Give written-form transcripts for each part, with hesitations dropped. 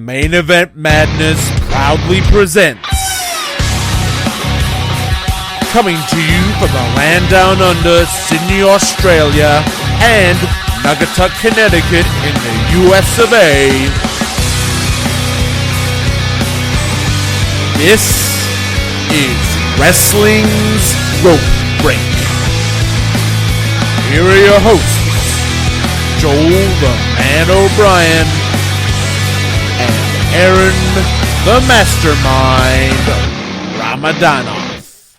Main Event Madness proudly presents, coming to you from the land down under, Sydney, Australia, and Naugatuck, Connecticut in the US of A. This is Wrestling's Rope Break. Here are your hosts, Joel the Man O'Brien and Aaron the Mastermind Ramadanov.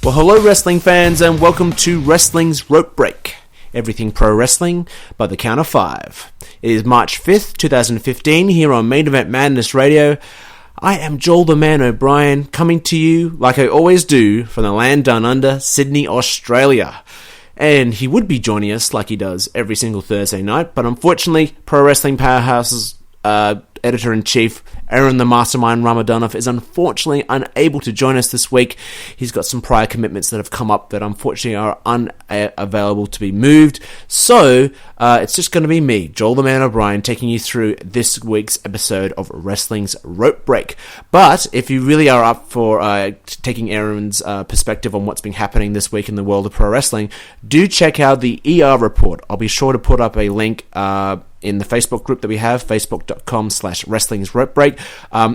Well, hello wrestling fans and welcome to Wrestling's Rope Break. Everything pro wrestling by the count of 5. It is March 5th, 2015 here on Main Event Madness Radio. I am Joel the Man O'Brien coming to you like I always do from the land down under, Sydney, Australia. And he would be joining us like he does every single Thursday night, but unfortunately, Pro Wrestling Powerhouse's Editor-in-Chief, Aaron the Mastermind Ramadanov, is unfortunately unable to join us this week. He's got some prior commitments that have come up that unfortunately are unavailable to be moved. So, it's just going to be me, Joel the Man O'Brien, taking you through this week's episode of Wrestling's Rope Break. But if you really are up for taking Aaron's perspective on what's been happening this week in the world of pro wrestling, do check out the ER report. I'll be sure to put up a link in the Facebook group that we have, facebook.com/wrestlingsropebreak.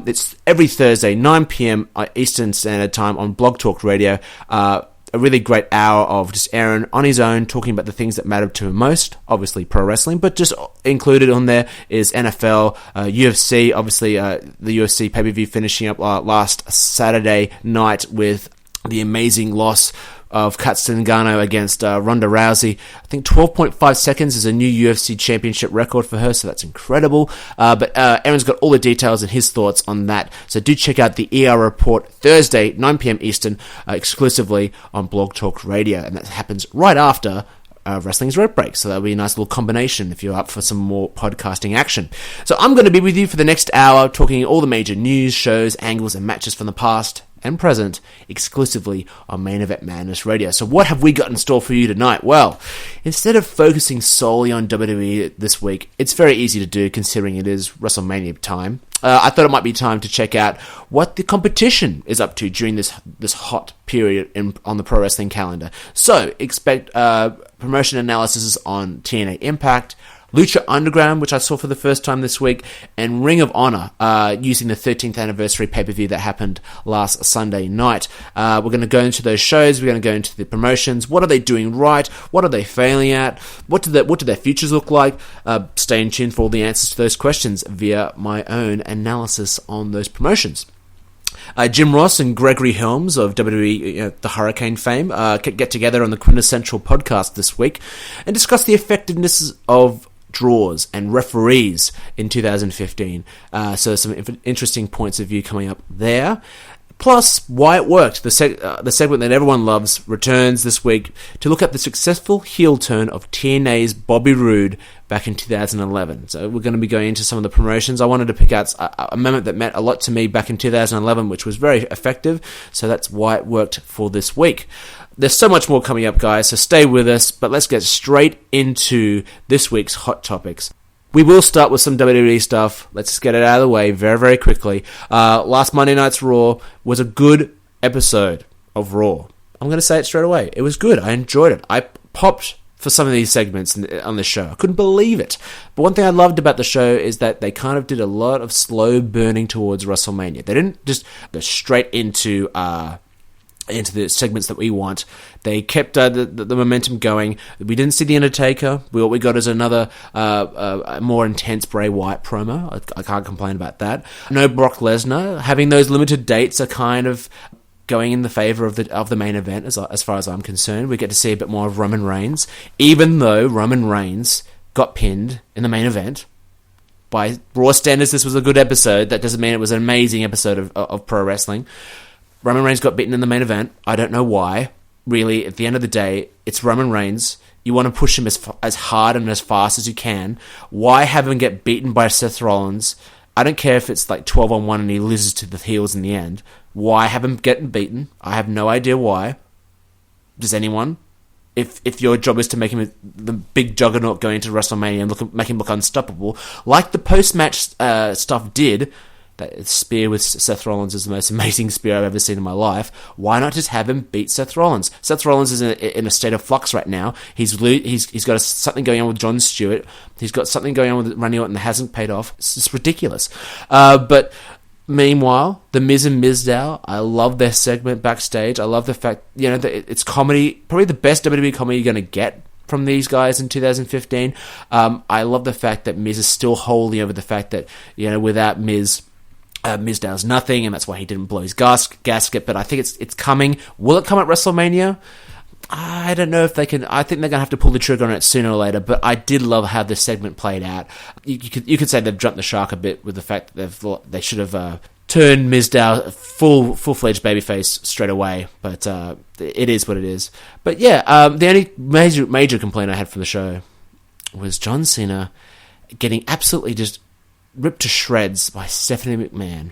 It's every Thursday, 9 p.m. Eastern Standard Time on Blog Talk Radio. A really great hour of just Aaron on his own talking about the things that matter to him most, obviously pro wrestling, but just included on there is NFL, UFC, obviously the UFC pay-per-view finishing up last Saturday night with the amazing loss of Kat Zingano against Ronda Rousey. I think 12.5 seconds is a new UFC championship record for her, so that's incredible. But Aaron's got all the details and his thoughts on that, so do check out the ER report Thursday, 9 p.m. Eastern, exclusively on Blog Talk Radio, and that happens right after Wrestling's Rope Break, so that'll be a nice little combination if you're up for some more podcasting action. So I'm going to be with you for the next hour, talking all the major news, shows, angles, and matches from the past and present, exclusively on Main Event Madness Radio. So what have we got in store for you tonight? Well, instead of focusing solely on WWE this week, it's very easy to do considering it is WrestleMania time. I thought it might be time to check out what the competition is up to during this hot period on the pro wrestling calendar. So expect promotion analysis on TNA Impact, Lucha Underground, which I saw for the first time this week, and Ring of Honor, using the 13th anniversary pay-per-view that happened last Sunday night. We're going to go into those shows, we're going to go into the promotions, what are they doing right, what are they failing at, what do their futures look like. Stay in tune for all the answers to those questions via my own analysis on those promotions. Jim Ross and Gregory Helms of WWE, the Hurricane fame, get together on the Quintessential podcast this week and discuss the effectiveness of draws and referees in 2015. So some interesting points of view coming up there. Plus, why it worked. The segment that everyone loves returns this week to look at the successful heel turn of TNA's Bobby Roode back in 2011. So we're going to be going into some of the promotions. I wanted to pick out a moment that meant a lot to me back in 2011, which was very effective. So that's why it worked for this week. There's so much more coming up, guys, so stay with us, but let's get straight into this week's hot topics. We will start with some WWE stuff. Let's just get it out of the way very, very quickly. Last Monday night's Raw was a good episode of Raw. I'm going to say it straight away. It was good. I enjoyed it. I popped for some of these segments on this show. I couldn't believe it. But one thing I loved about the show is that they kind of did a lot of slow burning towards WrestleMania. They didn't just go straight into the segments that we want. They kept the momentum going. We didn't see The Undertaker. What we got is another more intense Bray Wyatt promo. I can't complain about that. No Brock Lesnar. Having those limited dates are kind of going in the favor of the main event as far as I'm concerned. We get to see a bit more of Roman Reigns, even though Roman Reigns got pinned in the main event. By Raw standards, this was a good episode. That doesn't mean it was an amazing episode of pro wrestling. Roman Reigns got beaten in the main event. I don't know why. Really, at the end of the day, it's Roman Reigns. You want to push him as hard and as fast as you can. Why have him get beaten by Seth Rollins? I don't care if it's like 12-on-1 and he loses to the heels in the end. Why have him getting beaten? I have no idea why. Does anyone? if your job is to make him the big juggernaut going into WrestleMania and make him look unstoppable, like the post-match stuff did. That spear with Seth Rollins is the most amazing spear I've ever seen in my life. Why not just have him beat Seth Rollins? Seth Rollins is in a state of flux right now. He's got something going on with Jon Stewart. He's got something going on with Randy Orton that hasn't paid off. It's just ridiculous. But meanwhile, The Miz and Mizdow, I love their segment backstage. I love the fact, that it's comedy, probably the best WWE comedy you're going to get from these guys in 2015. I love the fact that Miz is still holding over the fact that, without Miz, Mizdow's nothing, and that's why he didn't blow his gasket, but I think it's coming. Will it come at WrestleMania? I don't know if they can. I think they're going to have to pull the trigger on it sooner or later, but I did love how this segment played out. You could say they've jumped the shark a bit with the fact that they should have turned Mizdow full-fledged babyface straight away, but it is what it is. But yeah, the only major complaint I had from the show was John Cena getting absolutely just ripped to shreds by Stephanie McMahon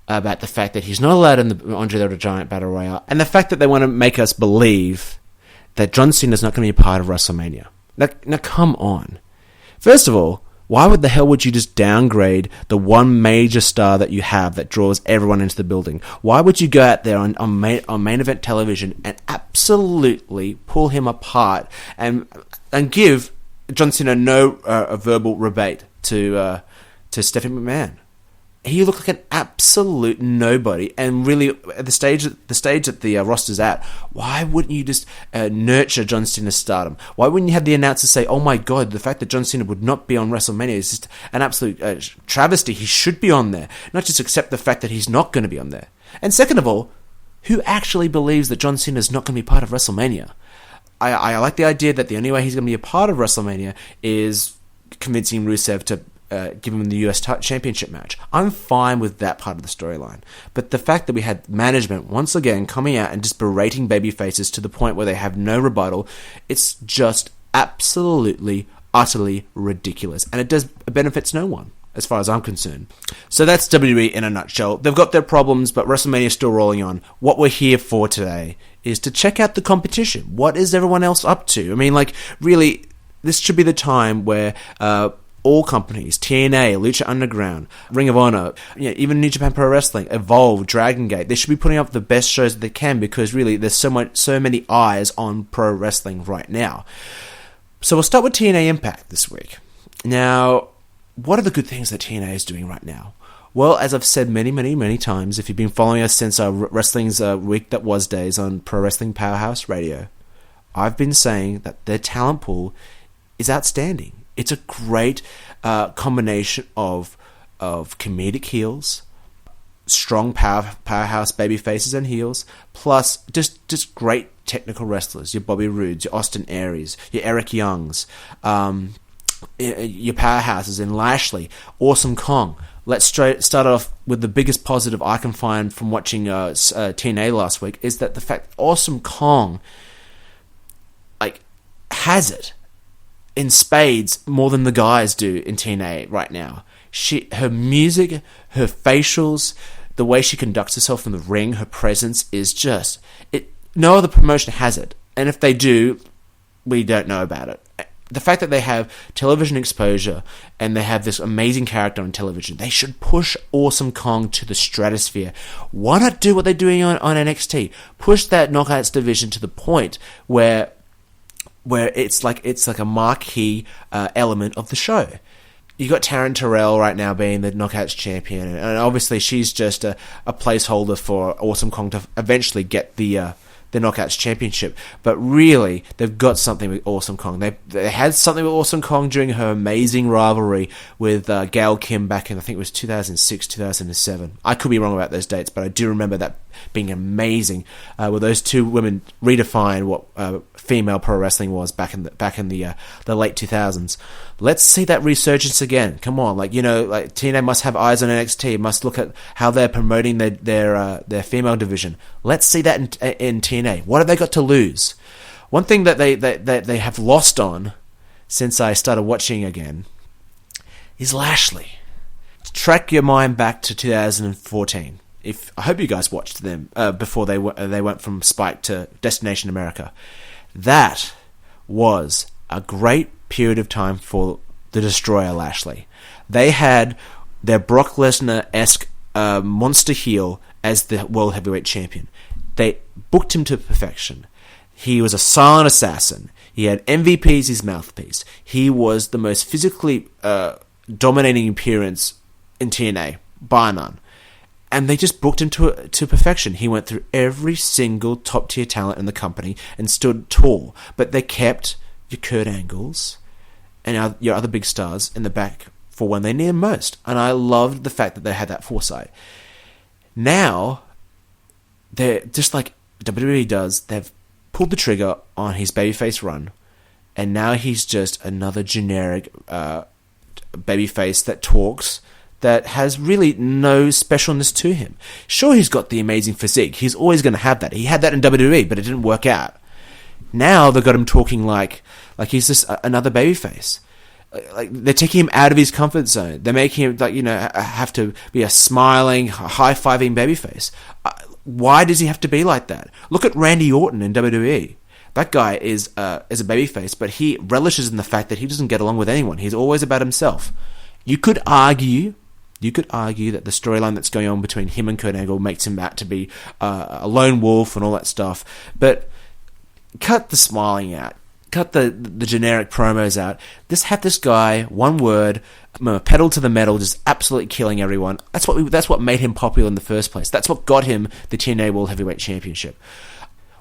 about the fact that he's not allowed in the Andre the Giant Battle Royale, and the fact that they want to make us believe that John Cena's not going to be a part of WrestleMania. Now, come on. First of all, why the hell would you just downgrade the one major star that you have that draws everyone into the building? Why would you go out there on main event television and absolutely pull him apart and give John Cena no verbal rebate to Stephanie McMahon? He looked like an absolute nobody, and really, at the stage that the roster's at, why wouldn't you just nurture John Cena's stardom? Why wouldn't you have the announcers say, "Oh my God, the fact that John Cena would not be on WrestleMania is just an absolute travesty. He should be on there." Not just accept the fact that he's not going to be on there. And second of all, who actually believes that John Cena is not going to be part of WrestleMania? I like the idea that the only way he's going to be a part of WrestleMania is convincing Rusev to give him the US Championship match. I'm fine with that part of the storyline. But the fact that we had management once again coming out and just berating babyfaces to the point where they have no rebuttal, it's just absolutely, utterly ridiculous. And it benefits no one, as far as I'm concerned. So that's WWE in a nutshell. They've got their problems, but WrestleMania is still rolling on. What we're here for today is to check out the competition. What is everyone else up to? I mean, really, this should be the time where all companies, TNA, Lucha Underground, Ring of Honor, even New Japan Pro Wrestling, Evolve, Dragon Gate, they should be putting up the best shows that they can, because really there's so many eyes on pro wrestling right now. So we'll start with TNA Impact this week. Now, what are the good things that TNA is doing right now? Well, as I've said many, many, many times, if you've been following us since our Wrestling's Week That Was days on Pro Wrestling Powerhouse Radio, I've been saying that their talent pool is outstanding. It's a great combination of comedic heels, strong powerhouse baby faces and heels, plus just great technical wrestlers. Your Bobby Roodes, your Austin Aries, your Eric Youngs, your powerhouses in Lashley, Awesome Kong. Let's start off with the biggest positive I can find from watching TNA last week, is that the fact Awesome Kong has it in spades more than the guys do in TNA right now. Her music, her facials, the way she conducts herself in the ring, her presence is just... no other promotion has it. And if they do, we don't know about it. The fact that they have television exposure and they have this amazing character on television, they should push Awesome Kong to the stratosphere. Why not do what they're doing on NXT? Push that Knockouts division to the point where it's like a marquee element of the show. You got Taryn Terrell right now being the Knockouts champion, and obviously she's just a placeholder for Awesome Kong to eventually get the Knockouts championship. But really, they've got something with Awesome Kong. They had something with Awesome Kong during her amazing rivalry with Gail Kim back in, I think it was 2006, 2007. I could be wrong about those dates, but I do remember that being amazing, where those two women redefined what female pro wrestling was back in the late 2000s. Let's see that resurgence again. Come on, TNA must have eyes on NXT. Must look at how they're promoting their female division. Let's see that in TNA. What have they got to lose? One thing that they have lost on since I started watching again is Lashley. Track your mind back to 2014. I hope you guys watched them before they went from Spike to Destination America. That was a great period of time for the Destroyer Lashley. They had their Brock Lesnar-esque monster heel as the World Heavyweight Champion. They booked him to perfection. He was a silent assassin. He had MVP as his mouthpiece. He was the most physically dominating appearance in TNA, bar none. And they just booked him to perfection. He went through every single top-tier talent in the company and stood tall. But they kept your Kurt Angles and your other big stars in the back for when they need him most. And I loved the fact that they had that foresight. Now, they're just like WWE does, they've pulled the trigger on his babyface run, and now he's just another generic babyface that talks, that has really no specialness to him. Sure, he's got the amazing physique. He's always going to have that. He had that in WWE, but it didn't work out. Now they've got him talking like he's just another babyface. Like they're taking him out of his comfort zone. They're making him have to be a smiling, high-fiving babyface. Why does he have to be like that? Look at Randy Orton in WWE. That guy is a babyface, but he relishes in the fact that he doesn't get along with anyone. He's always about himself. You could argue that the storyline that's going on between him and Kurt Angle makes him out to be a lone wolf and all that stuff. But cut the smiling out. Cut the generic promos out. Just have this guy, one word, pedal to the metal, just absolutely killing everyone. That's what made him popular in the first place. That's what got him the TNA World Heavyweight Championship.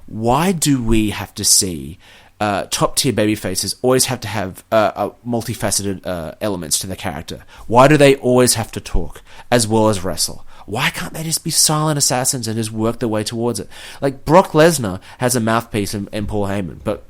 Why do we have to see top-tier babyfaces always have to have multifaceted elements to their character? Why do they always have to talk as well as wrestle? Why can't they just be silent assassins and just work their way towards it? Like, Brock Lesnar has a mouthpiece in Paul Heyman, but,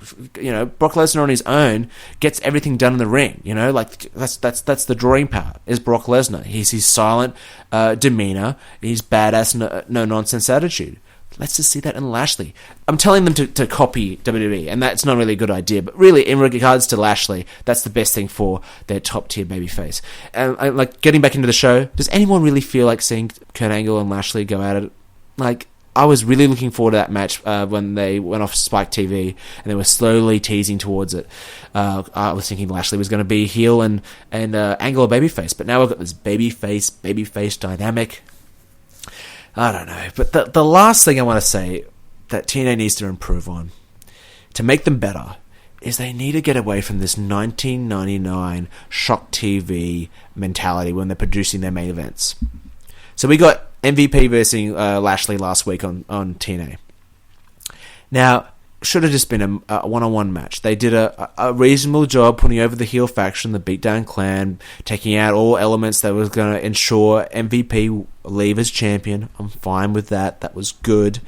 Brock Lesnar on his own gets everything done in the ring, like, that's the drawing part, is Brock Lesnar. He's his silent demeanor, his badass, no-nonsense attitude. Let's just see that in Lashley. I'm telling them to copy WWE, and that's not really a good idea. But really, in regards to Lashley, that's the best thing for their top-tier babyface. And like, getting back into the show, does anyone really feel like seeing Kurt Angle and Lashley go at it? Like, I was really looking forward to that match when they went off Spike TV, and they were slowly teasing towards it. I was thinking Lashley was going to be heel and Angle a babyface, but now we've got this babyface dynamic. I don't know, but the last thing I want to say that TNA needs to improve on, to make them better, is they need to get away from this 1999 shock TV mentality when they're producing their main events. So we got MVP versus Lashley last week on TNA. Now, should have just been a one-on-one match. They did a reasonable job putting over the heel faction, the Beatdown Clan, taking out all elements that was going to ensure MVP leave as champion. I'm fine with that. That was good.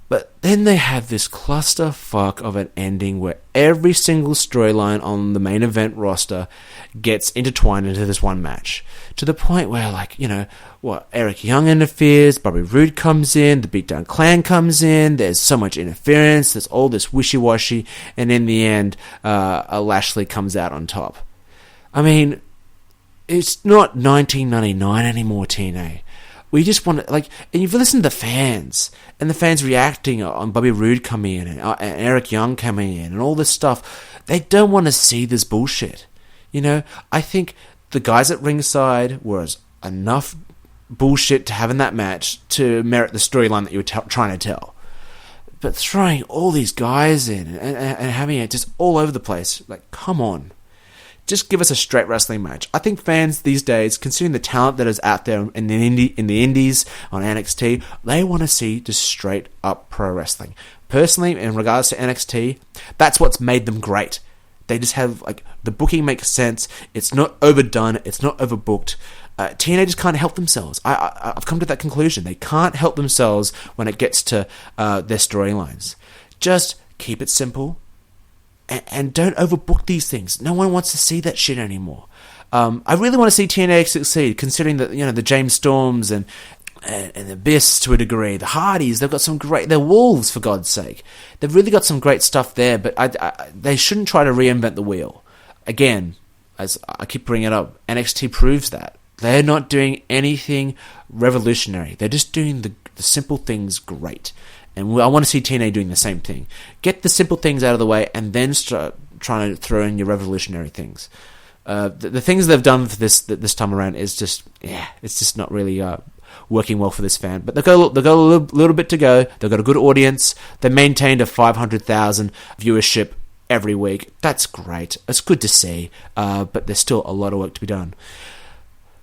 But then they have this clusterfuck of an ending where every single storyline on the main event roster gets intertwined into this one match. To the point where, Eric Young interferes, Bobby Roode comes in, the Beatdown Clan comes in, there's so much interference, there's all this wishy-washy, and in the end, Lashley comes out on top. I mean, it's not 1999 anymore, TNA. We just want to, and you've listened to the fans, and the fans reacting on Bobby Roode coming in, and Eric Young coming in, and all this stuff. They don't want to see this bullshit. I think the guys at ringside was enough bullshit to have in that match to merit the storyline that you were trying to tell. But throwing all these guys in and having it just all over the place, come on. Just give us a straight wrestling match. I think fans these days, considering the talent that is out there in the indies, on NXT, they want to see just straight up pro wrestling. Personally, in regards to NXT, that's what's made them great. They just have, the booking makes sense. It's not overdone. It's not overbooked. TNA just can't help themselves. I've come to that conclusion. They can't help themselves when it gets to their storylines. Just keep it simple. And don't overbook these things. No one wants to see that shit anymore. I really want to see TNA succeed, considering that the James Storms and the Abyss to a degree, the Hardys. They've got some great. They're Wolves, for God's sake. They've really got some great stuff there. But they shouldn't try to reinvent the wheel. Again, as I keep bringing it up, NXT proves that they're not doing anything revolutionary. They're just doing the simple things great. And I want to see TNA doing the same thing. Get the simple things out of the way, and then start trying to throw in your revolutionary things. The things they've done for this time around is just, it's just not really working well for this fan. But they've got a little bit to go. They've got a good audience. They maintained a 500,000 viewership every week. That's great. It's good to see. But there's still a lot of work to be done.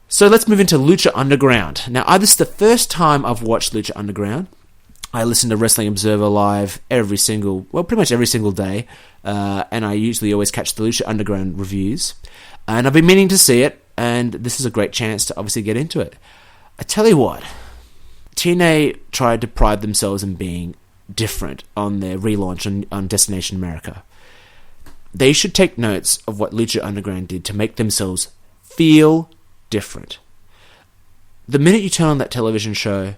So let's move into Lucha Underground. Now, this is the first time I've watched Lucha Underground. I listen to Wrestling Observer Live pretty much every single day, and I usually always catch the Lucha Underground reviews. And I've been meaning to see it, and this is a great chance to obviously get into it. I tell you what, TNA tried to pride themselves in being different on their relaunch on Destination America. They should take notes of what Lucha Underground did to make themselves feel different. The minute you turn on that television show,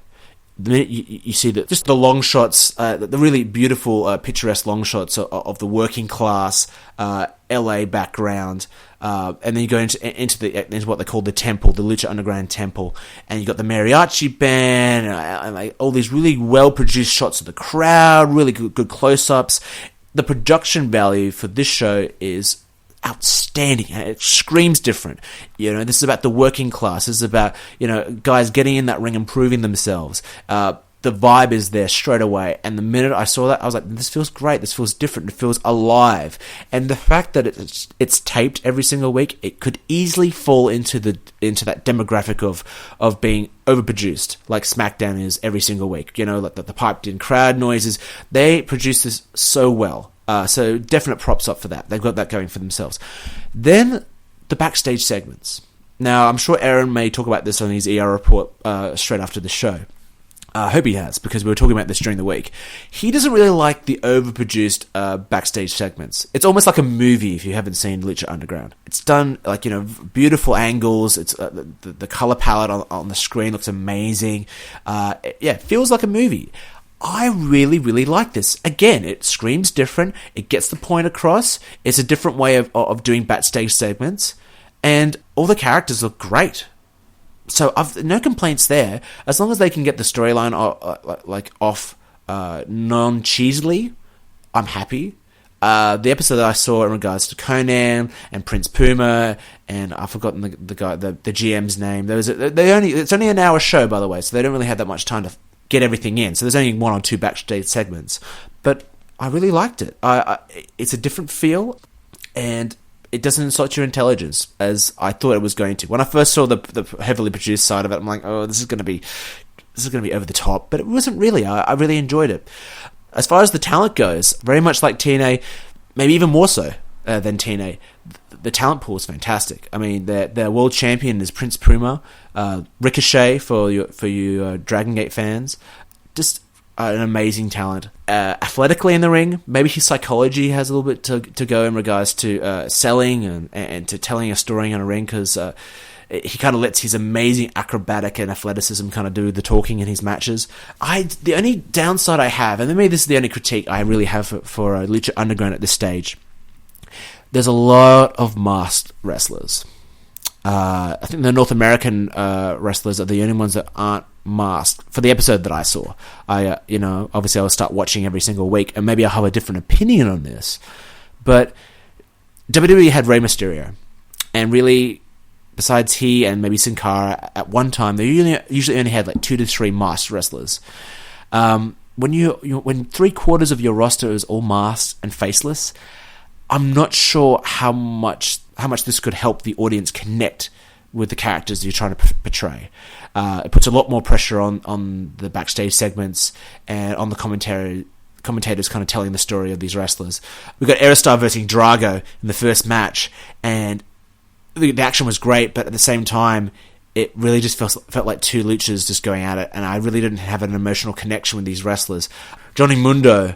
the minute you see just the long shots, the really beautiful, picturesque long shots of the working class LA background, and then you go into what they call the temple, the Lucha Underground temple, and you got the mariachi band, and like all these really well produced shots of the crowd, really good close ups. The production value for this show is outstanding. It screams different. This is about the working class. This is about, guys getting in that ring and proving themselves. The vibe is there straight away. And the minute I saw that, I was like, this feels great. This feels different. It feels alive. And the fact that it's taped every single week, it could easily fall into that demographic of being overproduced, like SmackDown is every single week. Like the piped in crowd noises. They produce this so well. So definite props up for that. They've got that going for themselves. Then the backstage segments. Now, I'm sure Aaron may talk about this on his ER report straight after the show. I hope he has, because we were talking about this during the week. He doesn't really like the overproduced backstage segments. It's almost like a movie if you haven't seen Lucha Underground. It's done like, beautiful angles. It's the color palette on the screen looks amazing. It feels like a movie. I really, really like this. Again, it screams different. It gets the point across. It's a different way of doing backstage segments. And all the characters look great. So I've no complaints there. As long as they can get the storyline off non-cheesily, I'm happy. The episode that I saw in regards to Conan and Prince Puma, and I've forgotten the guy, the GM's name. It's only an hour show, by the way, so they don't really have that much time to get everything in. So there's only 1 or 2 backstage segments. But I really liked it. It's a different feel, and it doesn't insult your intelligence as I thought it was going to. When I first saw the heavily produced side of it, I'm like, oh, this is going to be over the top. But it wasn't really. I really enjoyed it. As far as the talent goes, very much like TNA, maybe even more so than TNA. The talent pool is fantastic. I mean, their world champion is Prince Puma, Ricochet for you Dragon Gate fans. Just an amazing talent. Athletically in the ring, maybe his psychology has a little bit to go in regards to selling and to telling a story in a ring, because he kind of lets his amazing acrobatic and athleticism kind of do the talking in his matches. The only downside I have, and maybe this is the only critique I really have for Lucha Underground at this stage, there's a lot of masked wrestlers. I think the North American wrestlers are the only ones that aren't masked for the episode that I saw. Obviously I'll start watching every single week, and maybe I'll have a different opinion on this. But WWE had Rey Mysterio, and really, besides he and maybe Sin Cara, at one time they usually only had like 2 to 3 masked wrestlers. When 3/4 of your roster is all masked and faceless, I'm not sure how much this could help the audience connect with the characters you're trying to portray. It puts a lot more pressure on the backstage segments and on the commentators kind of telling the story of these wrestlers. We got Aerostar versus Drago in the first match, and the action was great, but at the same time, it really just felt like 2 luchas just going at it, and I really didn't have an emotional connection with these wrestlers. Johnny Mundo,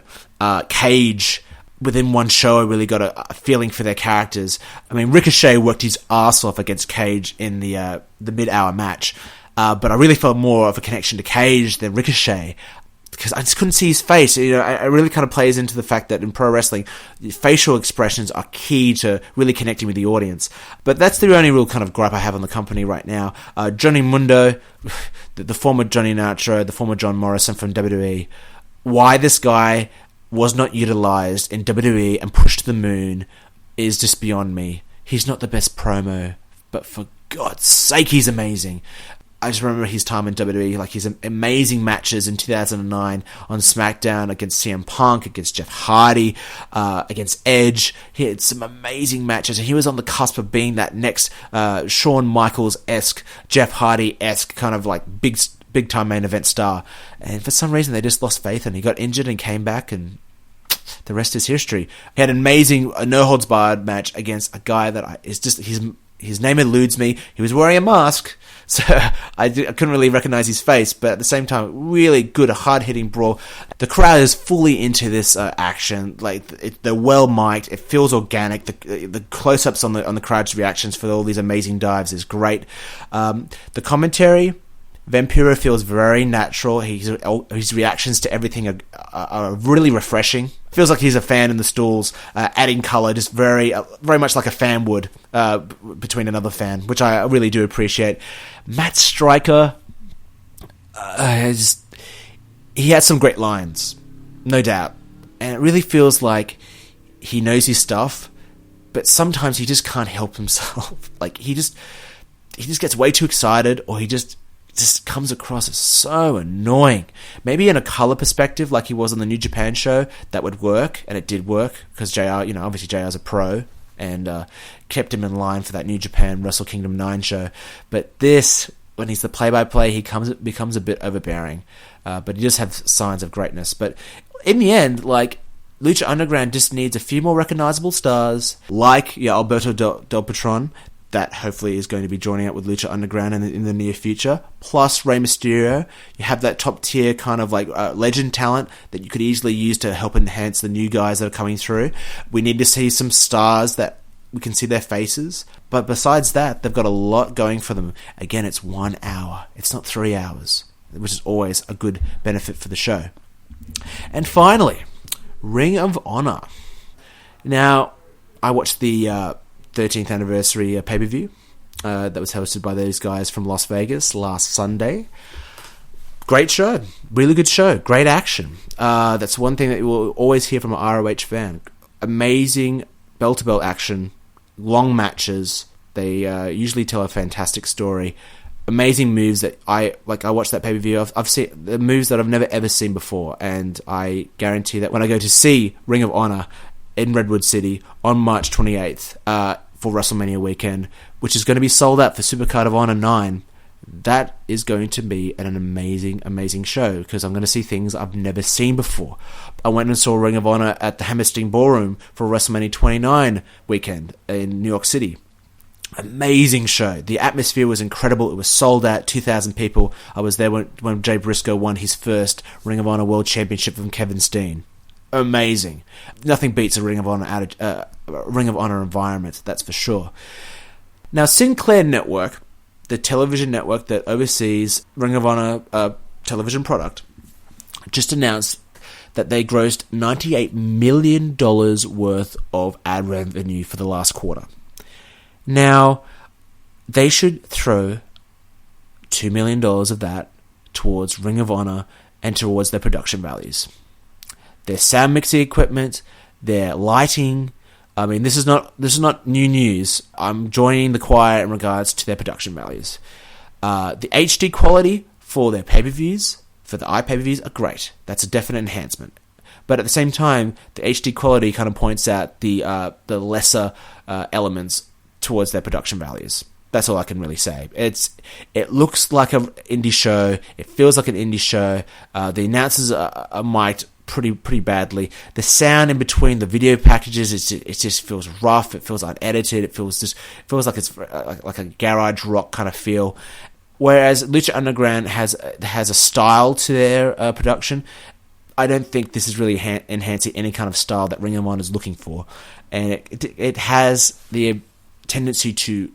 Cage, within one show, I really got a feeling for their characters. I mean, Ricochet worked his ass off against Cage in the mid-hour match, but I really felt more of a connection to Cage than Ricochet, because I just couldn't see his face. It really kind of plays into the fact that in pro wrestling, facial expressions are key to really connecting with the audience. But that's the only real kind of gripe I have on the company right now. Johnny Mundo, the former Johnny Nitro, the former John Morrison from WWE, why this guy was not utilized in WWE and pushed to the moon is just beyond me. He's not the best promo, but for God's sake, he's amazing. I just remember his time in WWE, like his amazing matches in 2009 on SmackDown against CM Punk, against Jeff Hardy, against Edge. He had some amazing matches, and he was on the cusp of being that next Shawn Michaels-esque, Jeff Hardy-esque kind of like big time main event star. And for some reason, they just lost faith, and he got injured and came back, and the rest is history. He had an amazing no-holds-barred match against a guy that his name eludes me. He was wearing a mask, so I couldn't really recognize his face, but at the same time, really good, hard-hitting brawl. The crowd is fully into this action. Like, they're well-mic'd. It feels organic. The close-ups on the crowd's reactions for all these amazing dives is great. The commentary, Vampiro feels very natural. His reactions to everything are really refreshing. Feels like he's a fan in the stalls, adding color, just very much like a fan would between another fan, which I really do appreciate. Matt Striker, he has some great lines, no doubt, and it really feels like he knows his stuff, but sometimes he just can't help himself. Like he just gets way too excited, or he just comes across as so annoying. Maybe in a color perspective, like he was on the New Japan show, that would work, and it did work, because JR, obviously JR's a pro, and kept him in line for that New Japan Wrestle Kingdom 9 show. But this, when he's the play-by-play, he becomes a bit overbearing, but he does have signs of greatness. But in the end, like, Lucha Underground just needs a few more recognizable stars, like Alberto Del Patron, that hopefully is going to be joining up with Lucha Underground in the near future, plus Rey Mysterio. You have that top tier kind of like legend talent that you could easily use to help enhance the new guys that are coming through. We need to see some stars that we can see their faces, but besides that, they've got a lot going for them. Again, it's 1 hour. It's not 3 hours, which is always a good benefit for the show. And finally, Ring of Honor. Now, I watched the 13th anniversary pay-per-view that was hosted by those guys from Las Vegas last Sunday. Great show. Really good show. Great action. That's one thing that you will always hear from an ROH fan. Amazing bell-to-bell action. Long matches. They usually tell a fantastic story. Amazing moves that I watched that pay-per-view. I've seen the moves that I've never ever seen before, and I guarantee that when I go to see Ring of Honor in Redwood City on March 28th for WrestleMania weekend, which is going to be sold out for Supercard of Honor 9. That is going to be an amazing, amazing show, because I'm going to see things I've never seen before. I went and saw Ring of Honor at the Hammerstein Ballroom for WrestleMania 29 weekend in New York City. Amazing show. The atmosphere was incredible. It was sold out, 2,000 people. I was there when Jay Briscoe won his first Ring of Honor World Championship from Kevin Steen. Amazing. Nothing beats a Ring of Honor environment, that's for sure. Now, Sinclair Network, the television network that oversees Ring of Honor television product, just announced that they grossed $98 million worth of ad revenue for the last quarter. Now, they should throw $2 million of that towards Ring of Honor and towards their production values. Their sound mixing equipment, their lighting. I mean, this is not new news. I'm joining the choir in regards to their production values. The HD quality for their pay-per-views, for the iPay-per-views, are great. That's a definite enhancement. But at the same time, the HD quality kind of points out the lesser elements towards their production values. That's all I can really say. It looks like an indie show. It feels like an indie show. The announcers are mic'd pretty badly. The sound in between the video packages, it just feels rough. It feels unedited. It feels like it's like a garage rock kind of feel. Whereas Lucha Underground has a style to their production. I don't think this is really enhancing any kind of style that Ring of Honor is looking for, and it has the tendency to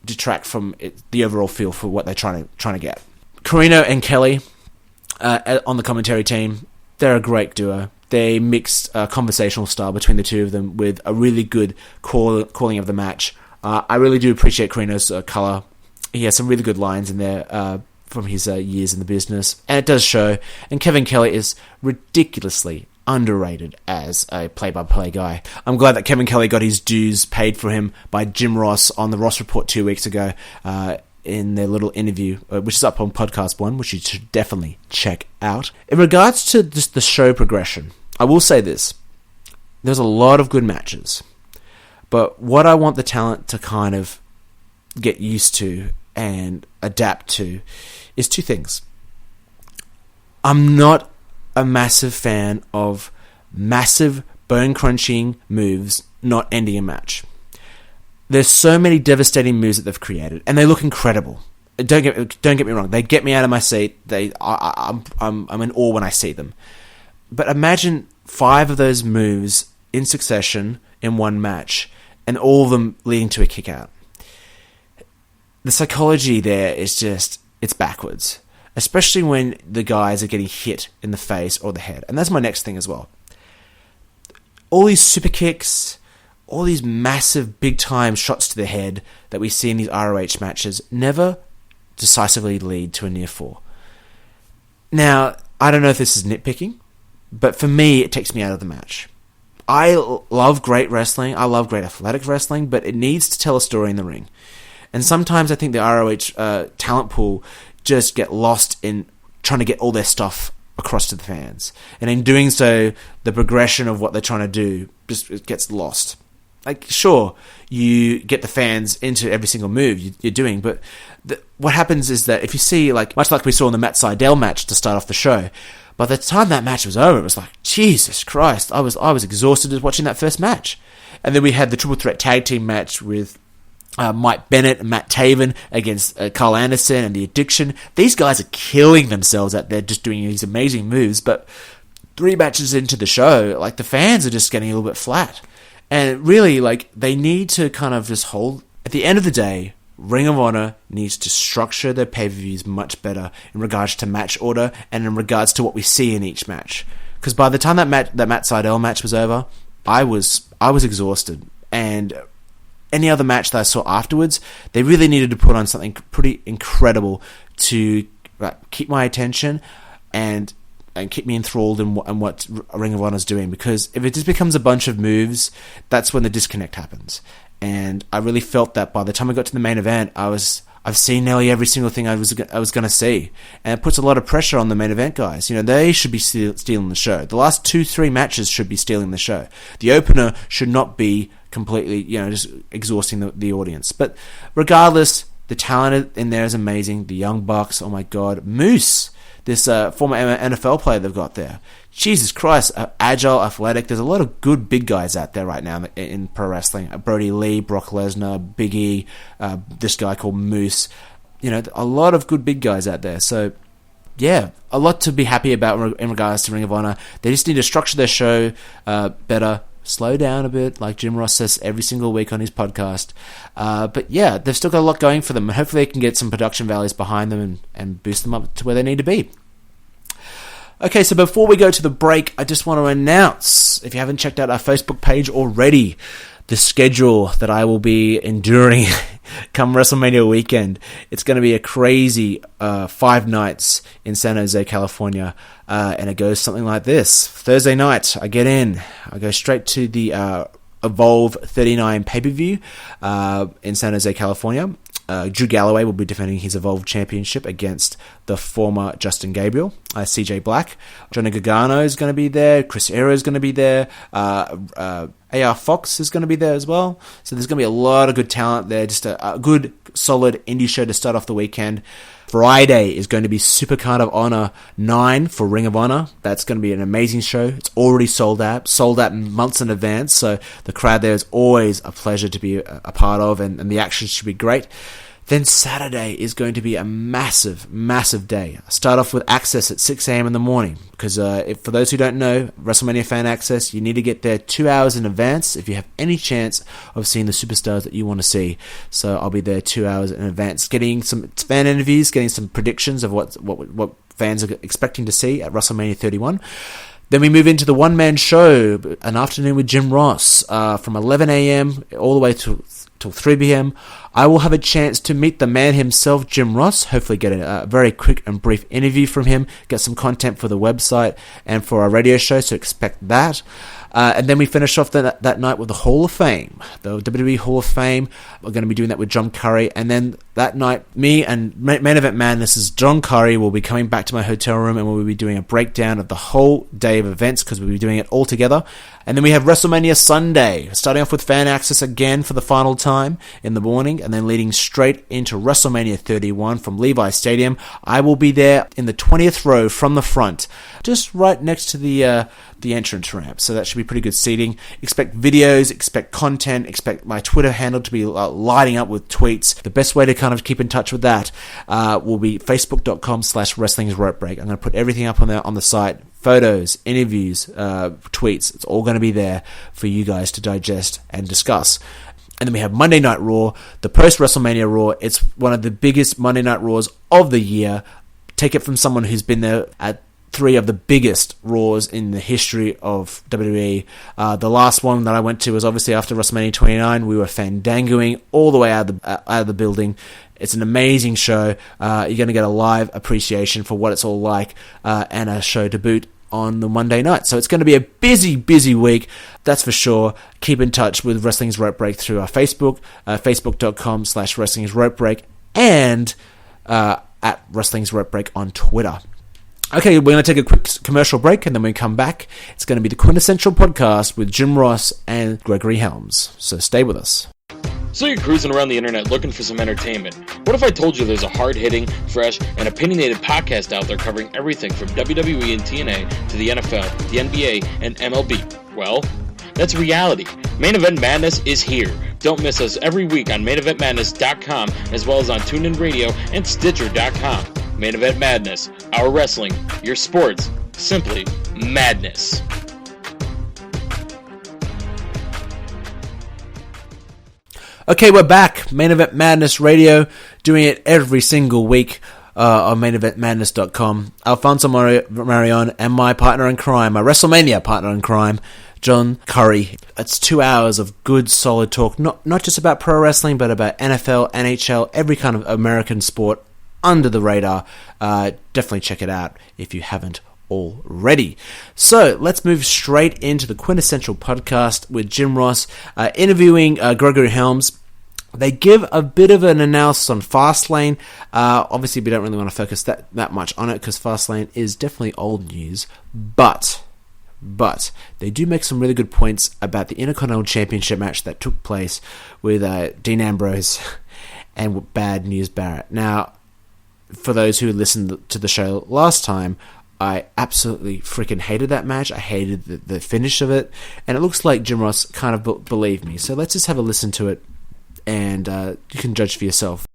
detract from the overall feel for what they're trying to get. Carino and Kelly on the commentary team. They're a great duo. They mixed a conversational style between the two of them with a really good calling of the match. I really do appreciate Carino's color. He has some really good lines in there from his years in the business, and it does show. And Kevin Kelly is ridiculously underrated as a play-by-play guy. I'm glad that Kevin Kelly got his dues paid for him by Jim Ross on the Ross Report 2 weeks ago in their little interview, which is up on Podcast 1, which you should definitely check out. In regards to just the show progression, I will say this. There's a lot of good matches, but what I want the talent to kind of get used to and adapt to is two things. I'm not a massive fan of massive bone-crunching moves not ending a match. There's so many devastating moves that they've created, and they look incredible. Don't get me wrong. They get me out of my seat. I'm in awe when I see them. But imagine 5 of those moves in succession in one match, and all of them leading to a kick out. The psychology there is just, it's backwards. Especially when the guys are getting hit in the face or the head. And that's my next thing as well. All these super kicks, all these massive big-time shots to the head that we see in these ROH matches never decisively lead to a near fall. Now, I don't know if this is nitpicking, but for me, it takes me out of the match. I love great wrestling. I love great athletic wrestling, but it needs to tell a story in the ring. And sometimes I think the ROH talent pool just get lost in trying to get all their stuff across to the fans. And in doing so, the progression of what they're trying to do just gets lost. Like, sure, you get the fans into every single move you're doing, but what happens is that if you see, like, much like we saw in the Matt Sydal match to start off the show, by the time that match was over, it was like, Jesus Christ, I was exhausted just watching that first match. And then we had the triple threat tag team match with Mike Bennett and Matt Taven against Carl Anderson and The Addiction. These guys are killing themselves out there just doing these amazing moves, but 3 matches into the show, like, the fans are just getting a little bit flat. And really, like, they need to kind of just hold... At the end of the day, Ring of Honor needs to structure their pay-per-views much better in regards to match order and in regards to what we see in each match. Because by the time that Matt Sydal match was over, I was exhausted. And any other match that I saw afterwards, they really needed to put on something pretty incredible to keep my attention and keep me enthralled in what Ring of Honor is doing. Because if it just becomes a bunch of moves, that's when the disconnect happens. And I really felt that by the time I got to the main event, I've seen nearly every single thing I was going to see. And it puts a lot of pressure on the main event guys. You know, they should be stealing the show. The last 2-3 matches should be stealing the show. The opener should not be completely, just exhausting the audience. But regardless, the talent in there is amazing. The Young Bucks, oh my God. Moose, this former NFL player they've got there. Jesus Christ, agile, athletic. There's a lot of good big guys out there right now in pro wrestling. Brody Lee, Brock Lesnar, Big E, this guy called Moose. A lot of good big guys out there. So, yeah, a lot to be happy about in regards to Ring of Honor. They just need to structure their show better. Slow down a bit, like Jim Ross says every single week on his podcast. But yeah, they've still got a lot going for them. And hopefully they can get some production values behind them and boost them up to where they need to be. Okay, so before we go to the break, I just want to announce, if you haven't checked out our Facebook page already, the schedule that I will be enduring come WrestleMania weekend. It's going to be a crazy 5 nights in San Jose, California, and it goes something like this. Thursday night, I get in. I go straight to the Evolve 39 pay-per-view in San Jose, California. Drew Galloway will be defending his Evolve Championship against the former Justin Gabriel, CJ Black. Johnny Gargano is going to be there. Chris Hero is going to be there. AR Fox is going to be there as well. So there's going to be a lot of good talent there. Just a good, solid indie show to start off the weekend. Friday is going to be Supercard of Honor 9 for Ring of Honor. That's going to be an amazing show. It's already sold out months in advance, so the crowd there is always a pleasure to be a part of, and the action should be great. Then Saturday is going to be a massive, massive day. I start off with Access at 6 a.m. in the morning, because for those who don't know, WrestleMania Fan Access, you need to get there 2 hours in advance if you have any chance of seeing the superstars that you want to see. So I'll be there 2 hours in advance, getting some fan interviews, getting some predictions of what fans are expecting to see at WrestleMania 31. Then we move into the one-man show, an afternoon with Jim Ross, from 11 a.m. all the way to till 3 p.m. I will have a chance to meet the man himself, Jim Ross. Hopefully get a very quick and brief interview from him, get some content for the website and for our radio show, so expect that. And then we finish off that night with the Hall of Fame, the WWE Hall of Fame. We're going to be doing that with John Curry. And then that night, me and Main Event Madness' John Curry will be coming back to my hotel room, and we'll be doing a breakdown of the whole day of events, because we'll be doing it all together. And then we have WrestleMania Sunday, starting off with Fan Access again for the final time in the morning, and then leading straight into WrestleMania 31 from Levi Stadium. I will be there in the 20th row from the front, just right next to the entrance ramp, so that should be pretty good seating. Expect videos, expect content, expect my Twitter handle to be lighting up with tweets. The best way to kind of keep in touch with that will be facebook.com/wrestlingsropebreak. I'm going to put everything up on the site. Photos, interviews, tweets. It's all going to be there for you guys to digest and discuss. And then we have Monday Night Raw, the post-WrestleMania Raw. It's one of the biggest Monday Night Raws of the year. Take it from someone who's been there at 3 of the biggest Raws in the history of WWE. The last one that I went to was obviously after WrestleMania 29. We were fandangoing all the way out of the building. It's an amazing show. You're going to get a live appreciation for what it's all like, and a show to boot on the Monday night. So it's going to be a busy, busy week, that's for sure. Keep in touch with Wrestling's Rope Break through our Facebook, facebook.com/wrestlingsropebreak, and at Wrestling's Rope Break on Twitter. Okay, we're going to take a quick commercial break, and then when we come back, it's going to be the Quintessential Podcast with Jim Ross and Gregory Helms. So stay with us. So you're cruising around the internet looking for some entertainment. What if I told you there's a hard-hitting, fresh, and opinionated podcast out there covering everything from WWE and TNA to the NFL, the NBA, and MLB? Well, that's reality. Main Event Madness is here. Don't miss us every week on maineventmadness.com, as well as on TuneIn Radio and Stitcher.com. Main Event Madness, our wrestling, your sports, simply madness. Okay, we're back. Main Event Madness Radio, doing it every single week on maineventmadness.com. Alfonso Marion and my partner in crime, my WrestleMania partner in crime, John Curry. It's 2 hours of good, solid talk, not just about pro wrestling, but about NFL, NHL, every kind of American sport under the radar. Definitely check it out if you haven't already. So let's move straight into the Quintessential Podcast with Jim Ross interviewing Gregory Helms. They give a bit of an analysis on Fastlane. Obviously, we don't really want to focus that much on it, because Fastlane is definitely old news. But they do make some really good points about the Intercontinental Championship match that took place with Dean Ambrose and Bad News Barrett. Now, for those who listened to the show last time, I absolutely freaking hated that match. I hated the finish of it. And it looks like Jim Ross kind of believed me. So let's just have a listen to it, and you can judge for yourself.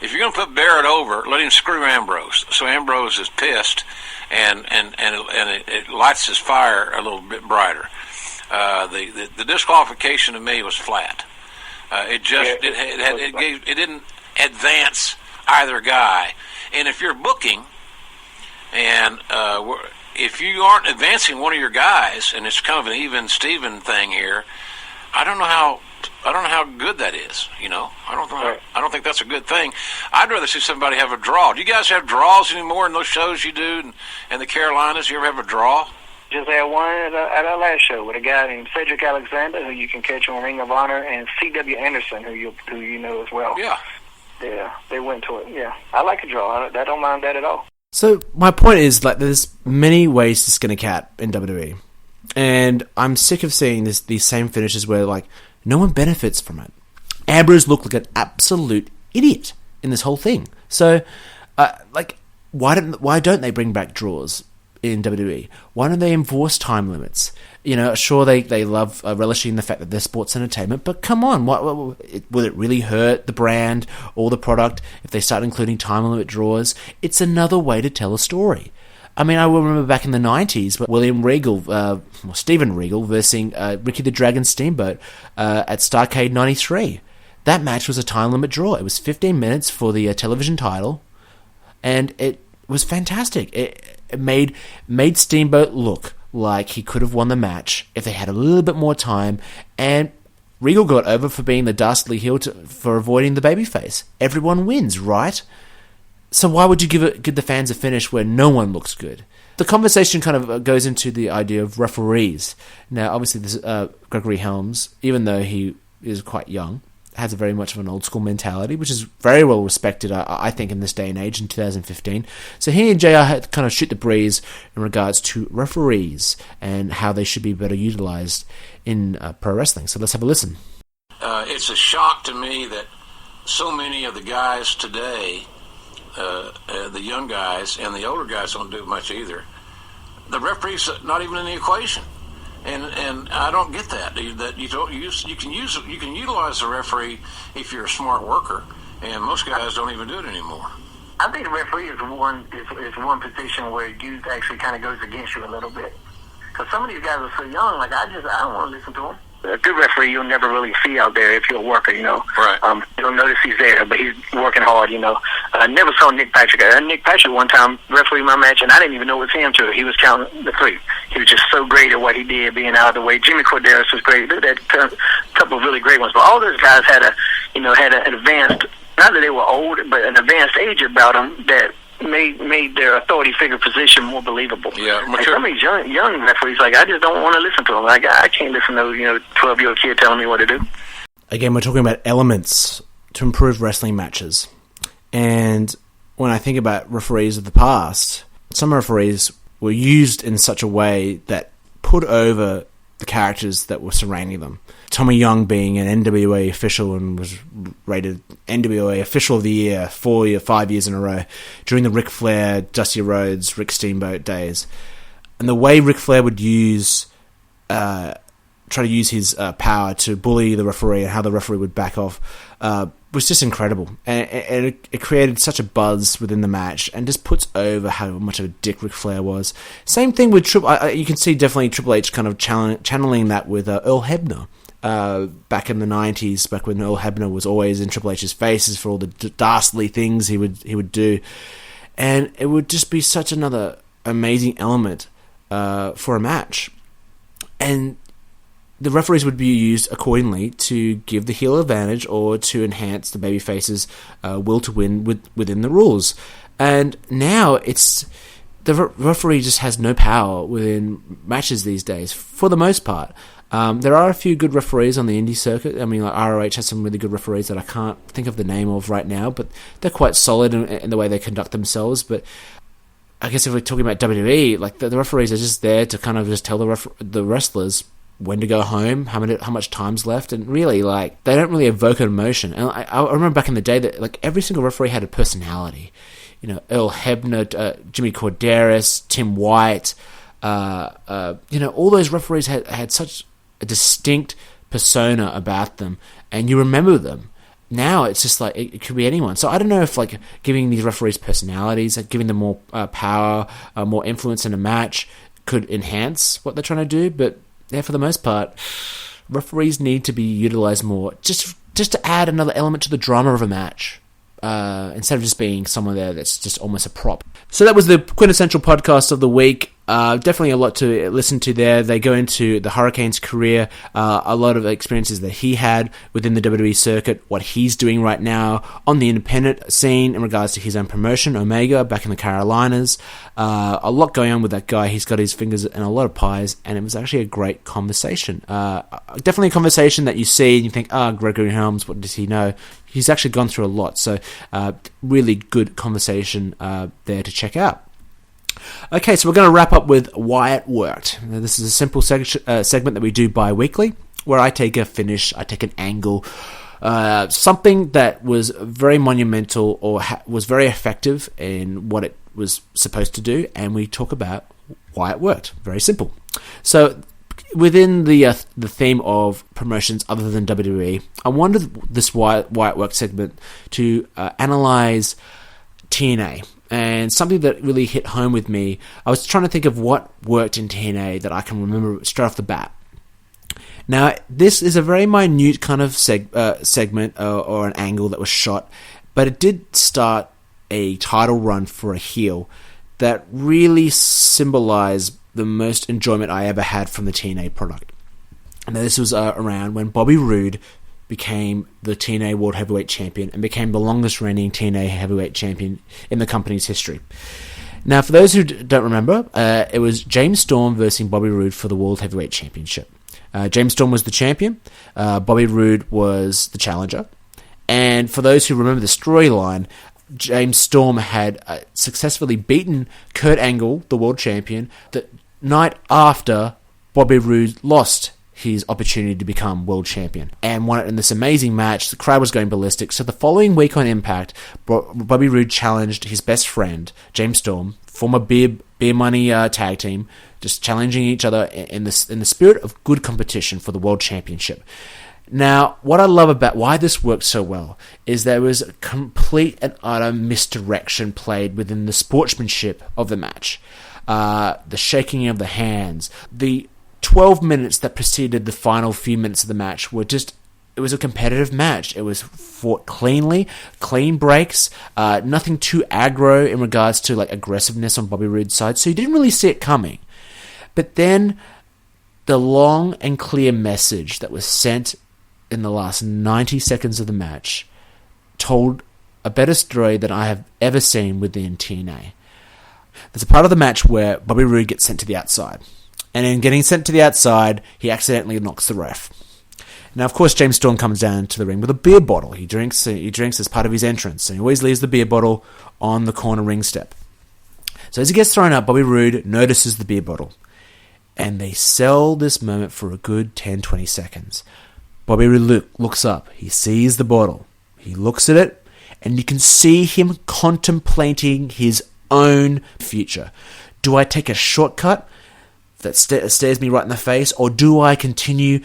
If you're going to put Barrett over, let him screw Ambrose. So Ambrose is pissed, and it lights his fire a little bit brighter. The disqualification to me was flat. It didn't advance either guy. And if you're booking, and if you aren't advancing one of your guys, and it's kind of an even Steven thing here, I don't know how good that is. I don't think that's a good thing. I'd rather see somebody have a draw. Do you guys have draws anymore in those shows you do in the Carolinas? You ever have a draw? Just had one at our last show with a guy named Cedric Alexander, who you can catch on Ring of Honor, and C.W. Anderson, who you know as well. Yeah. Yeah, they went to it. Yeah, I like a draw. I don't mind that at all. So my point is, there's many ways to skin a cat in WWE, and I'm sick of seeing these same finishes where no one benefits from it. Ambrose looked like an absolute idiot in this whole thing. So, why don't they bring back draws in WWE? Why don't they enforce time limits? Sure, they love relishing the fact that they're sports entertainment, but come on, will it really hurt the brand or the product if they start including time limit draws? It's another way to tell a story. I mean, I remember back in the 90s, but Steven Regal versus Ricky the Dragon Steamboat at Starrcade 93. That match was a time limit draw. It was 15 minutes for the television title, and it was fantastic. It made Steamboat look like he could have won the match if they had a little bit more time, and Regal got over for being the dastardly heel for avoiding the babyface. Everyone wins, right? So why would you give the fans a finish where no one looks good? The conversation kind of goes into the idea of referees. Now, obviously, this Gregory Helms, even though he is quite young, has a very much of an old school mentality, which is very well respected, I think, in this day and age in 2015. So he and JR had to kind of shoot the breeze in regards to referees and how they should be better utilized in pro wrestling. So let's have a listen. It's a shock to me that so many of the guys today, the young guys and the older guys, don't do much either. The referee's not even in the equation. And I don't get that you don't use. You can utilize the referee if you're a smart worker, and most guys don't even do it anymore. I think the referee is one position where you actually kind of goes against you a little bit, because some of these guys are so young. Like I don't want to listen to them. A good referee you'll never really see out there if you're a worker, Right. You don't notice he's there, but he's working hard, I never saw Nick Patrick. Nick Patrick one time refereed my match, and I didn't even know it was him too. He was counting the 3. He was just so great at what he did, being out of the way. Jimmy Corderas was great. There a couple of really great ones, but all those guys had an advanced, not that they were old, but an advanced age about them that made their authority figure position more believable. Yeah, like some of these young referees, like I just don't want to listen to them. Like I can't listen to 12-year-old kid telling me what to do. Again, we're talking about elements to improve wrestling matches. And when I think about referees of the past, some referees were used in such a way that put over the characters that were surrounding them. Tommy Young being an NWA official and was rated NWA Official of the Year 5 years in a row during the Ric Flair, Dusty Rhodes, Rick Steamboat days. And the way Ric Flair would try to use his power to bully the referee and how the referee would back off was just incredible. And it created such a buzz within the match and just puts over how much of a dick Ric Flair was. Same thing with you can see definitely Triple H kind of channeling that with Earl Hebner. Back in the 90s, back when Earl Hebner was always in Triple H's faces for all the dastardly things he would do. And it would just be such another amazing element for a match. And the referees would be used accordingly to give the heel advantage or to enhance the babyface's will to win within the rules. And now the referee just has no power within matches these days, for the most part. There are a few good referees on the indie circuit. I mean, like ROH has some really good referees that I can't think of the name of right now, but they're quite solid in the way they conduct themselves. But I guess if we're talking about WWE, like the referees are just there to kind of just tell the wrestlers when to go home, how much time's left, and really, like, they don't really evoke an emotion. And I remember back in the day that like every single referee had a personality. Earl Hebner, Jimmy Corderas, Tim White, all those referees had such a distinct persona about them, and you remember them. Now it's just like it could be anyone. So I don't know if like giving these referees personalities, like giving them more power, more influence in a match could enhance what they're trying to do. But yeah, for the most part, referees need to be utilized more, just to add another element to the drama of a match. Instead of just being someone there that's just almost a prop. So that was the quintessential podcast of the week. Definitely a lot to listen to there. They go into the Hurricane's career, a lot of experiences that he had within the WWE circuit, what he's doing right now on the independent scene in regards to his own promotion, Omega, back in the Carolinas. A lot going on with that guy. He's got his fingers in a lot of pies, and it was actually a great conversation. Definitely a conversation that you see and you think, Gregory Helms, what does he know? He's actually gone through a lot, so really good conversation there to check out. Okay, so we're going to wrap up with Why It Worked. Now, this is a simple segment that we do bi-weekly, where I take a finish, I take an angle, something that was very monumental or was very effective in what it was supposed to do, and we talk about why it worked. Very simple. So within the theme of promotions other than WWE, I wanted this Why It Worked segment to analyze TNA. And something that really hit home with me, I was trying to think of what worked in TNA that I can remember straight off the bat. Now, this is a very minute kind of segment or an angle that was shot, but it did start a title run for a heel that really symbolized the most enjoyment I ever had from the TNA product. And this was around when Bobby Roode became the TNA World Heavyweight Champion and became the longest reigning TNA Heavyweight Champion in the company's history. Now, for those who don't remember, it was James Storm versus Bobby Roode for the World Heavyweight Championship. James Storm was the champion. Bobby Roode was the challenger. And for those who remember the storyline, James Storm had successfully beaten Kurt Angle, the world champion, the night after Bobby Roode lost his opportunity to become world champion and won it in this amazing match. The crowd was going ballistic. So the following week on Impact, Bobby Roode challenged his best friend, James Storm, former Beer Money tag team, just challenging each other in the spirit of good competition for the world championship. Now, what I love about why this worked so well is there was a complete and utter misdirection played within the sportsmanship of the match. The shaking of the hands, the 12 minutes that preceded the final few minutes of the match were just, it was a competitive match. It was fought cleanly, clean breaks, nothing too aggro in regards to like aggressiveness on Bobby Roode's side, so you didn't really see it coming. But then the long and clear message that was sent in the last 90 seconds of the match told a better story than I have ever seen within TNA. There's a part of the match where Bobby Roode gets sent to the outside. And in getting sent to the outside, he accidentally knocks the ref. Now, of course, James Storm comes down to the ring with a beer bottle. He drinks as part of his entrance, and he always leaves the beer bottle on the corner ring step. So as he gets thrown up, Bobby Roode notices the beer bottle. And they sell this moment for a good 10-20 seconds. Bobby Roode looks up. He sees the bottle. He looks at it, and you can see him contemplating his own future. Do I take a shortcut that stares me right in the face, or do I continue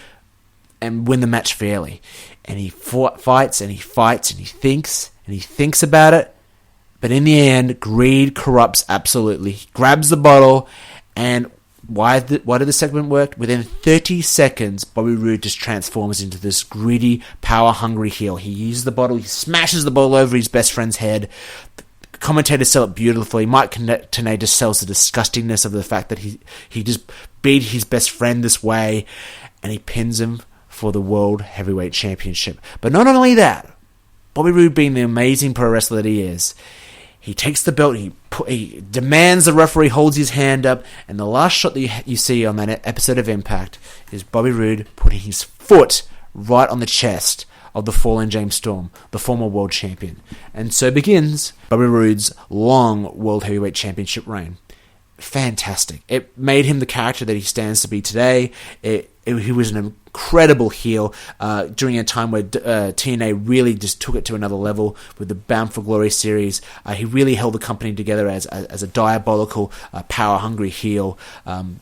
and win the match fairly? And he fights and he fights and he thinks about it, but in the end, greed corrupts absolutely. He grabs the bottle, and why did the segment work? Within 30 seconds, Bobby Roode just transforms into this greedy, power-hungry heel. He uses the bottle, he smashes the bottle over his best friend's head. Commentators sell it beautifully. Mike Tenay just sells the disgustingness of the fact that he just beat his best friend this way, and he pins him for the World Heavyweight Championship. But not only that, Bobby Roode, being the amazing pro wrestler that he is, he takes the belt, he demands the referee holds his hand up, and the last shot that you see on that episode of Impact is Bobby Roode putting his foot right on the chest of the fallen James Storm, the former world champion. And so begins Bobby Roode's long World Heavyweight Championship reign. Fantastic. It made him the character that he stands to be today. He was an incredible heel during a time where TNA really just took it to another level with the Bound for Glory series. He really held the company together as a diabolical, power-hungry heel.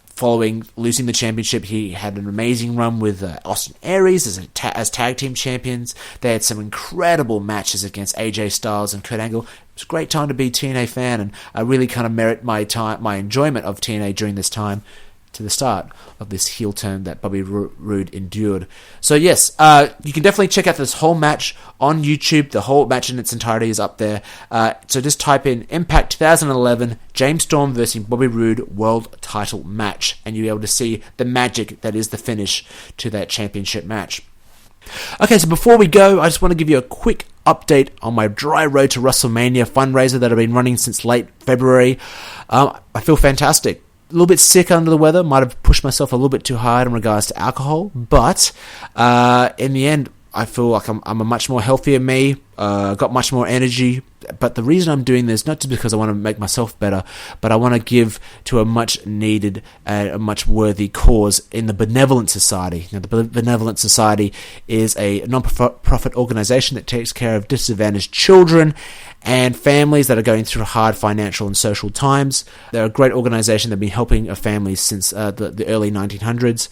Following losing the championship, he had an amazing run with Austin Aries as tag team champions. They had some incredible matches against AJ Styles and Kurt Angle. It was a great time to be a TNA fan, and I really kind of merit my enjoyment of TNA during this time to the start of this heel turn that Bobby Roode endured. So yes, you can definitely check out this whole match on YouTube. The whole match in its entirety is up there. So just type in Impact 2011 James Storm versus Bobby Roode World Title Match, and you'll be able to see the magic that is the finish to that championship match. Okay, so before we go, I just want to give you a quick update on my Dry Road to WrestleMania fundraiser that I've been running since late February. I feel fantastic. A little bit sick under the weather, might have pushed myself a little bit too hard in regards to alcohol, but in the end, I feel like I'm a much more healthier me, got much more energy. But the reason I'm doing this, not just because I want to make myself better, but I want to give to a much needed and a much worthy cause in the Benevolent Society. Now, the Benevolent Society is a non-profit organization that takes care of disadvantaged children and families that are going through hard financial and social times. They're a great organization. They've been helping families since the early 1900s.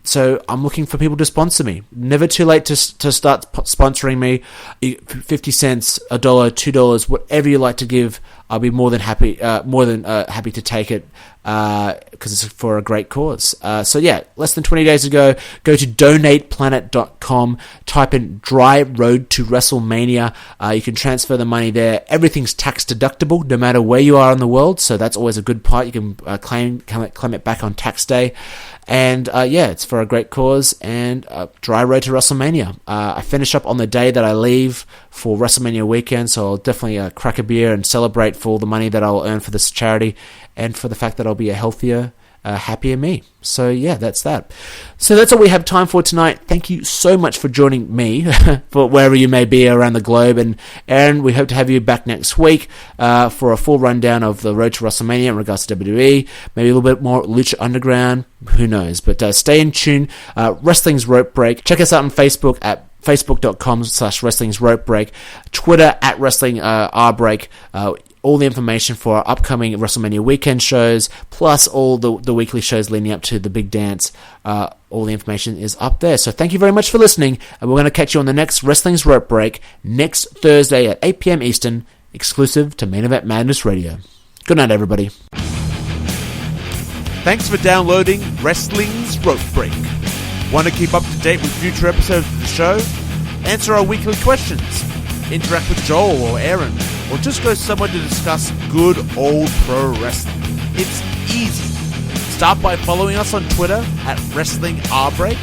So I'm looking for people to sponsor me. Never too late to start sponsoring me. 50 cents, $1, $2, whatever you like to give. I'll be more than happy to take it, because it's for a great cause. So yeah, less than 20 days ago, go to donateplanet.com, type in Dry Road to WrestleMania. You can transfer the money there. Everything's tax deductible, no matter where you are in the world, so that's always a good part. You can claim it back on tax day. And yeah, it's for a great cause, and Dry Road to WrestleMania. I finish up on the day that I leave for WrestleMania weekend, so I'll definitely crack a beer and celebrate for all the money that I'll earn for this charity, and for the fact that I'll be a healthier, happier me. So yeah, that's that. So that's all we have time for tonight. Thank you so much for joining me, for wherever you may be around the globe. And Aaron, we hope to have you back next week for a full rundown of the road to WrestleMania in regards to WWE, maybe a little bit more Lucha Underground, who knows. But stay in tune. Wrestling's Rope Break. Check us out on Facebook at facebook.com/Wrestling's Rope Break, Twitter at Wrestling RBreak. All the information for our upcoming WrestleMania weekend shows, plus all the weekly shows leading up to the big dance. All the information is up there. So thank you very much for listening, and we're going to catch you on the next Wrestling's Rope Break next Thursday at 8 p.m. Eastern, exclusive to Main Event Madness Radio. Good night, everybody. Thanks for downloading Wrestling's Rope Break. Want to keep up to date with future episodes of the show? Answer our weekly questions, interact with Joel or Aaron, or just go somewhere to discuss good old pro wrestling. It's easy. Start by following us on Twitter at WrestlingRBreak,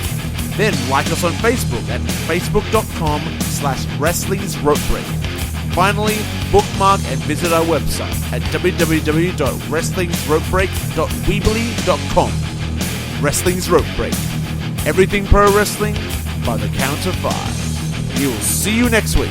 then like us on Facebook at facebook.com/WrestlingsRopeBreak. Finally, bookmark and visit our website at www.wrestlingsropebreak.weebly.com. Wrestling's Rope Break. Everything pro wrestling by the count of 5. We will see you next week.